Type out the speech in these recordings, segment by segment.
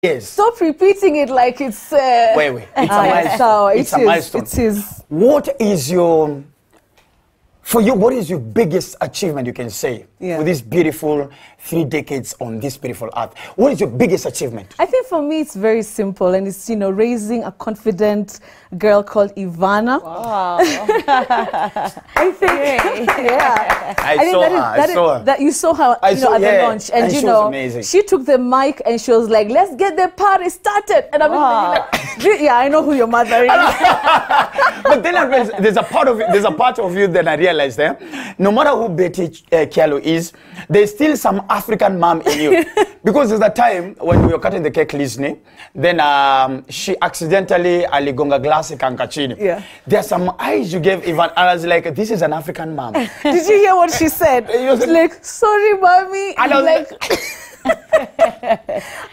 Yes. Stop repeating it like it's... Wait. It's a milestone. It's a milestone. It is. What is your... For you, what is your biggest achievement, you can say, with this beautiful 3 decades on this beautiful earth? What is your biggest achievement? I think for me, it's very simple, and it's, you know, raising a confident girl called Ivana. Wow. I think, I saw her. That you saw her, at the launch, and you know, amazing. She took the mic and she was like, "Let's get the party started." And I'm like, "Yeah, I know who your mother is." But then there's a part of you that I realized there. No matter who Betty Kyallo is, there's still some African mom in you. Because there's a time when we were cutting the cake, Lizni, then she accidentally aligonga glass kankachini. Yeah. There's some eyes you gave Ivan, and I was like, this is an African mom. Did you hear what she said? She's like, "Sorry, mommy." And I was like,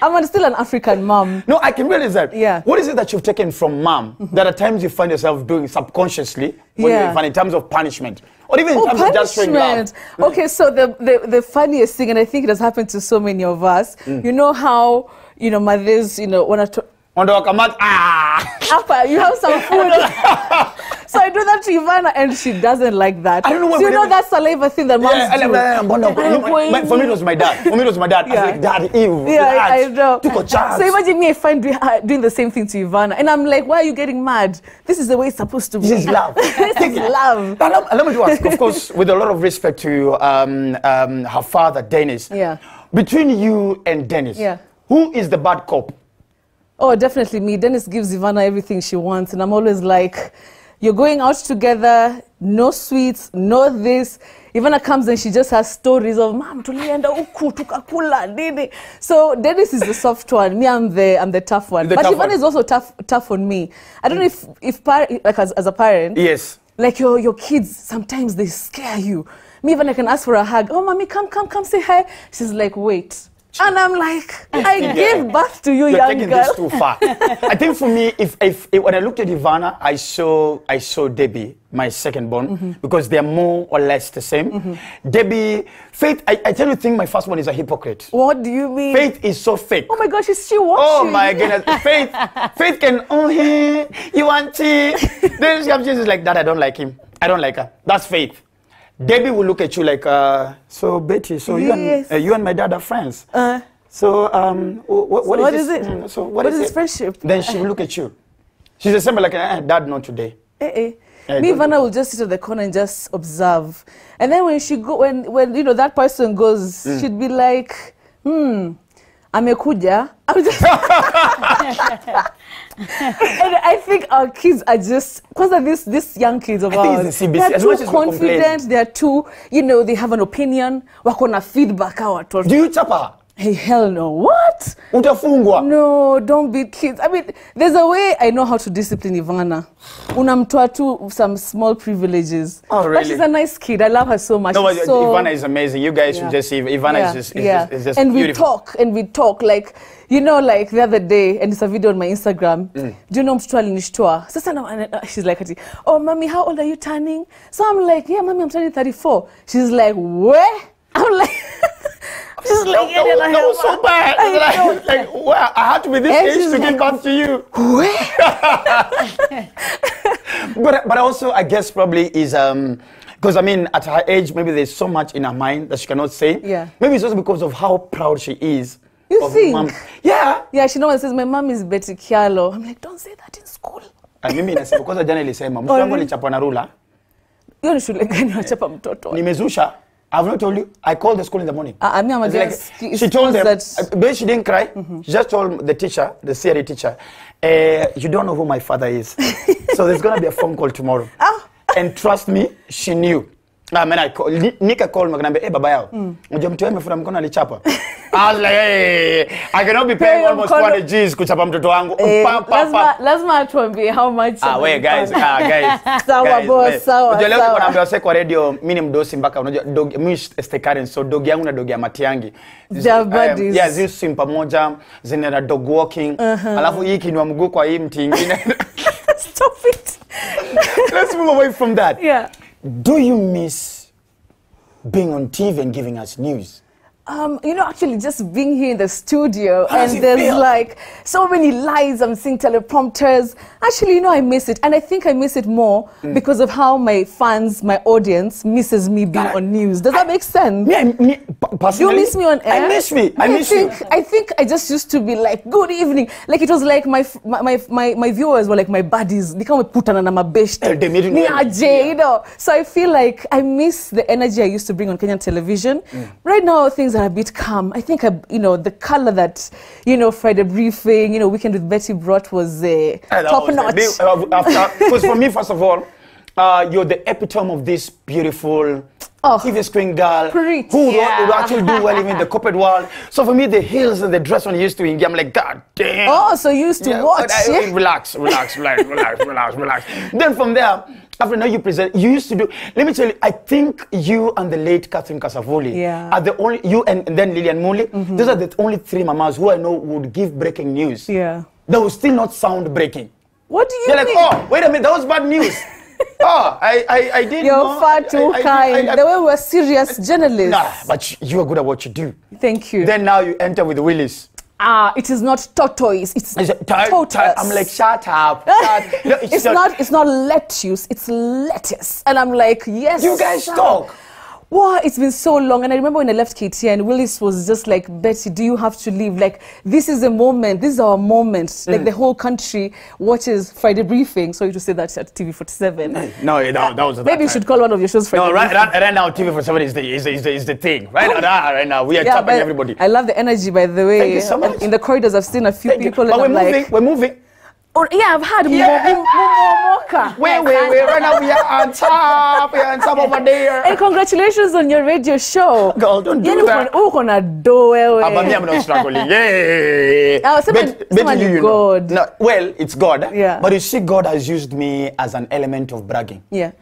I'm still an African mom. No, I can realize that. Yeah. What is it that you've taken from mom that at times you find yourself doing subconsciously when you're in terms of punishment? Or even in terms of just showing love? Okay, so the funniest thing, and I think it has happened to so many of us, you know how, you know, mothers, you know, want to... After you have some food. So I do that to Ivana, and she doesn't like that. I don't know what. So you know that saliva thing that moms do. For me, it was my dad. I was like, "Dad, ew." Yeah, I know. Took a chance. So imagine me doing the same thing to Ivana, and I'm like, "Why are you getting mad? This is the way it's supposed to be." This is love. This is love. Let me do ask, of course, with a lot of respect to her father, Dennis. Yeah. Between you and Dennis, who is the bad cop? Oh, definitely me. Dennis gives Ivana everything she wants, and I'm always like, "You're going out together, no sweets, no this." Ivana comes and she just has stories of, "Mom, tulienda uku, tukakula, nini." So Dennis is the soft one. Me, I'm the tough one. But Ivana is also tough on me. I don't know if like as a parent. Yes. Like your kids, sometimes they scare you. Me, even I can ask for a hug. "Oh, mommy, come, say hi." She's like, "Wait." And I'm like, I gave birth to you, young taking girl. This too far. I think for me, if when I looked at Ivana, I saw Debbie, my second born, because they're more or less the same. Debbie, Faith, I tell you, think my first one is a hypocrite. What do you mean? Faith is so fake. Oh my gosh, is she watching? Oh my goodness, Faith can, you want tea? Then she's like, "Dad, I don't like him. I don't like her." That's Faith. Debbie will look at you like, "So Betty, so you and my dad are friends. So what is it? So what is friendship?" Then she will look at you. She's the same like, "Dad, not today." Me, Ivana will just sit at the corner and just observe. And then when when you know that person goes, she'd be like, "Amekuja." I'm just and I think our kids are just, because of these young kids of ours, they're too confident, they're too, you know, they have an opinion, wako na feedback our watoto. Do you chapa? Hey, hell no. What? Utafungwa? No, don't beat kids. I mean, there's a way I know how to discipline Ivana. Unamtoa tu some small privileges. Oh, really? But she's a nice kid. I love her so much. No, Ivana is amazing. You guys should just see. Ivana is just and beautiful. We talk like, you know, like the other day, and it's a video on my Instagram. Do you know mtoto alinishtua? Sasa she's like, "Oh, mommy, how old are you turning?" So I'm like, "Yeah, mommy, I'm turning 34. She's like, "Where?" I'm like, she's like, that was so bad. Like, well, I had to be this age to give back to you. Where? But also, I guess probably is because I mean, at her age, maybe there's so much in her mind that she cannot say. Yeah. Maybe it's also because of how proud she is. You think? Mom. Yeah. Yeah, she knows. Says my mom is Betty Kyallo. I'm like, don't say that in school. And mimi nasema because jana nilisema mtoto wangu alichapwa na rula. Hiyo ni shule gani unachapa mtoto? Nimezusha. I've not told you. I called the school in the morning. She told them, but she didn't cry. She just told the teacher, the CRE teacher, "You don't know who my father is. So there's going to be a phone call tomorrow." And trust me, she knew. I mean, Nika called me and I said, "Hey, baba yao, unajua mtu weme funa mkono alichapa." I was like, hey, I cannot be paying almost 200 G's kuchapa mtoto wangu. Lazima atuambie how much. Wait, guys. Sawa boss, sawa. Unajua leo niko naambia wase kwa radio, mimi ni mdosi mpaka unajua dog mimi Stekaren, so dog yangu na dog ya Matiangi. Yeah, zisi pamoja zina dog walking. Alafu hii kinwa mguu kwa hii mti ingine. Stop it. Let's move away from that. Yeah. Do you miss being on TV and giving us news? You know, actually just being here in the studio How does and it there's feel? like so many lights, I'm seeing teleprompters. Actually, you know, I miss it. And I think I miss it more because of how my fans, my audience misses me being on news. Does that make sense? Me, personally, You miss me on air? I miss me. I miss you. I think I just used to be like, good evening. Like it was like my viewers were like my buddies. They come with putana na mabeshte. They made it Me well. aje, you know. So I feel like I miss the energy I used to bring on Kenyan television. Right now, things are a bit calm. I think, you know, the color that, you know, Friday briefing, you know, Weekend with Betty brought was top notch. Because for me, first of all, you're the epitome of this beautiful TV screen girl Pretty, who yeah. would actually do well even in the corporate world. So for me, the heels and the dress when you used to I'm like, God damn. Oh, so you used to watch. Relax. Then from there, after now you present, you used to do, let me tell you, I think you and the late Catherine Kasavoli are the only, you and then Lillian Muli, those are the only three mamas who I know would give breaking news. Yeah. That will still not sound breaking. What do you They're mean? like, oh, wait a minute, that was bad news. I didn't know. You're far too kind. The way we're serious journalists. Nah, but you are good at what you do. Thank you. Then now you enter with Willis. It is not tortoise. It's tortoise. I'm like, shut up. No, it's not lettuce. It's lettuce. And I'm like, yes. You guys talk. Wow, it's been so long. And I remember when I left KTN, Willis was just like, Betty, do you have to leave? Like, this is a moment. This is our moment. Like, the whole country watches Friday Briefing. So you to say that at TV47. No, that was maybe you should call one of your shows Friday No, Briefing. right now TV47 is the thing. Right now, we are tapping everybody. I love the energy, by the way. Thank you so much. In the corridors, I've seen a few people. But And we're moving. Oh, yeah, I've had mocha. Wait, right now we are on top. We are on top over there. And congratulations on your radio show. Girl, don't do that. But me, I'm not struggling. Yeah. Somebody God. No, well, it's God. Yeah. But you see, God has used me as an element of bragging. Yeah.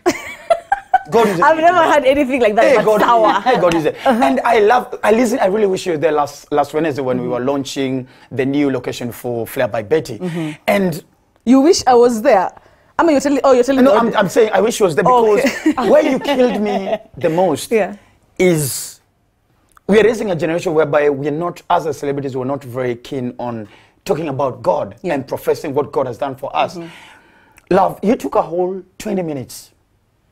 God is I've never had anything like that. Hey, but sour. God is there. And I really wish you were there last Wednesday when we were launching the new location for Flair by Betty. And you wish I was there. I mean, you're telling me. No, I'm saying I wish you was there because where you killed me the most is we are raising a generation whereby we are not, as a celebrities, we're not very keen on talking about God and professing what God has done for us. Love, you took a whole 20 minutes.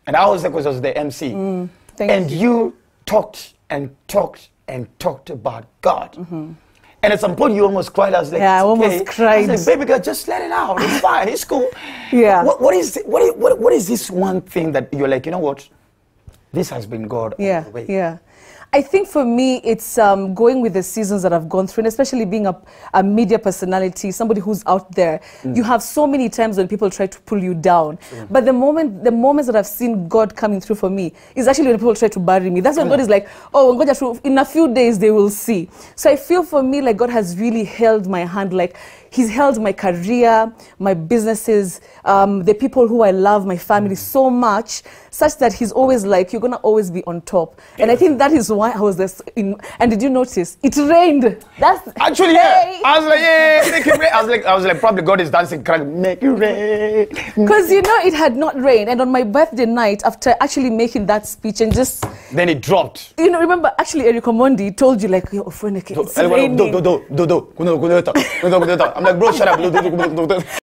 And I was there because I was the MC. Thank you. You talked and talked and talked about God. And at some point you almost cried. I was like, I almost cried. I was like, baby girl, just let it out. It's fine. It's cool. Yeah. What is this one thing that you're like, you know what? This has been God all the way. Yeah. I think for me, it's going with the seasons that I've gone through, and especially being a media personality, somebody who's out there. You have so many times when people try to pull you down. But the moments that I've seen God coming through for me is actually when people try to bury me. That's when God is like, oh, God, in a few days they will see. So I feel for me like God has really held my hand, like He's held my career, my businesses, the people who I love, my family so much, such that He's always like, you're going to always be on top. And I think that is why I was this. And did you notice? It rained. That's actually, I was like, make it rain. I was like, probably God is dancing, make it rain. Because you know it had not rained. And on my birthday night, after actually making that speech and just... Then it dropped. You know, remember, actually, Eric Omondi told you, like, yo, friend, it's raining. I'm like, bro, shut up.